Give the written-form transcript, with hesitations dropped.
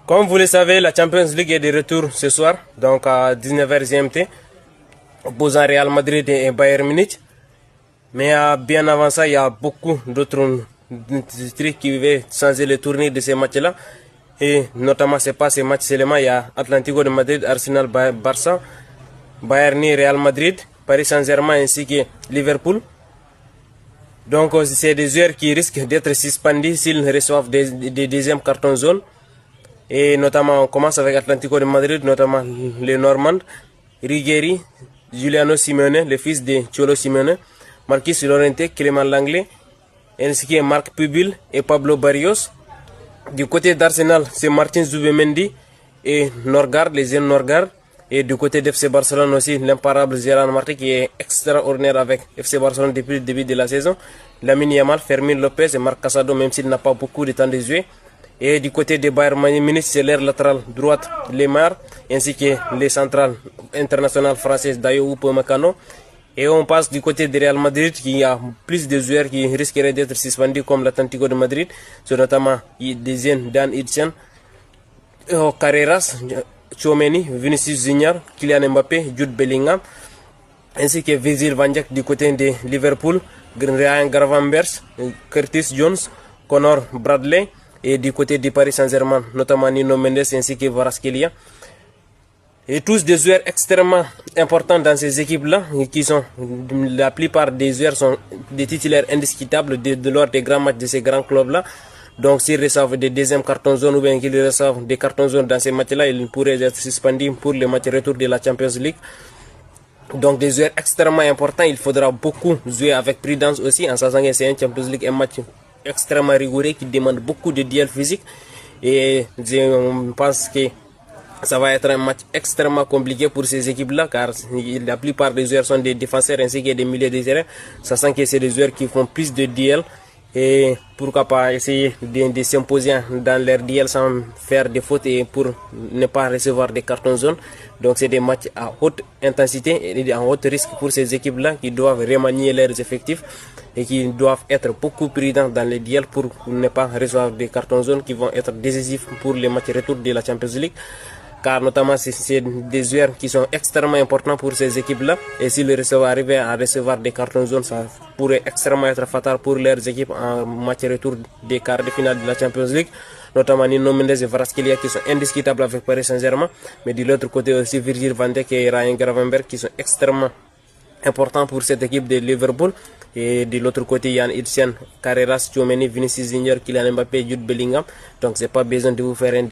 Comme vous le savez, la Champions League est de retour ce soir, donc à 19h GMT, opposant Real Madrid et Bayern Munich. Mais bien avant ça, il y a beaucoup d'autres trucs qui veulent changer le tournure de ces matchs-là. Et notamment, c'est pas ces matchs seulement, il y a Atlético de Madrid, Arsenal, Barça, Bayern, Real Madrid, Paris Saint-Germain ainsi que Liverpool. Donc c'est des joueurs qui risquent d'être suspendus s'ils reçoivent des deuxièmes cartons jaunes. Et notamment, on commence avec Atlético de Madrid, notamment les Normands, Riguéry, Giuliano Simeone, le fils de Cholo Simeone, Marquis Llorente, Clément Langlais, ainsi que Marc Pubil et Pablo Barrios. Du côté d'Arsenal, c'est Martin Zubimendi et Norgard, les jeunes Norgard. Et du côté d'FC Barcelone aussi, l'imparable Gérard Martin qui est extraordinaire avec FC Barcelone depuis le début de la saison. Lamine Yamal, Fermin Lopez et Marc Casado, même s'il n'a pas beaucoup de temps de jouer. Et du côté de Bayern Munich, c'est l'air latéral droite, Lemar, ainsi que les centrales internationales françaises Dayo Upamecano. Et on passe du côté de Real Madrid, qui a plus de joueurs qui risqueraient d'être suspendus comme l'Atlético de Madrid, c'est notamment des jeunes Dan Idsen, Carreras, Tchouameni, Vinicius Junior, Kylian Mbappé, Jude Bellingham, ainsi que Virgil van Dijk du côté de Liverpool, Ryan Gravenberch, Curtis Jones, Connor Bradley, et du côté du Paris Saint-Germain, notamment Nuno Mendes ainsi que Kvaratskhelia. Et tous des joueurs extrêmement importants dans ces équipes-là, qui sont, la plupart des joueurs sont des titulaires indiscutables lors des grands matchs de ces grands clubs-là. Donc s'ils reçoivent des deuxièmes cartons jaunes ou bien qu'ils reçoivent des cartons jaunes dans ces matchs-là, ils pourraient être suspendus pour les matchs retour de la Champions League. Donc des joueurs extrêmement importants, il faudra beaucoup jouer avec prudence aussi, en sachant que c'est un Champions League, un match extrêmement rigoureux qui demande beaucoup de duels physiques. Et je pense que ça va être un match extrêmement compliqué pour ces équipes-là, car la plupart des joueurs sont des défenseurs ainsi que des milieux de terrain, sachant que c'est des joueurs qui font plus de duels. Et pourquoi pas essayer de s'imposer dans leur duel sans faire de fautes et pour ne pas recevoir des cartons jaunes. Donc c'est des matchs à haute intensité et à haut risque pour ces équipes-là qui doivent remanier leurs effectifs et qui doivent être beaucoup prudents dans les duels pour ne pas recevoir des cartons jaunes qui vont être décisifs pour les matchs retour de la Champions League. Car notamment c'est des joueurs qui sont extrêmement importants pour ces équipes-là. Et s'ils arrivent à recevoir des cartons jaunes, ça pourrait extrêmement être fatal pour leurs équipes en match retour des quarts de finale de la Champions League. Notamment Nuno Mendes et Kvaratskhelia qui sont indiscutables avec Paris Saint-Germain. Mais de l'autre côté aussi Virgil van Dijk et Ryan Gravenberch qui sont extrêmement importants pour cette équipe de Liverpool. Et de l'autre côté, Yann Idsen, Carreras, Tchouameni, Vinicius Junior, Kylian Mbappé, Jude Bellingham. Donc c'est pas besoin de vous faire un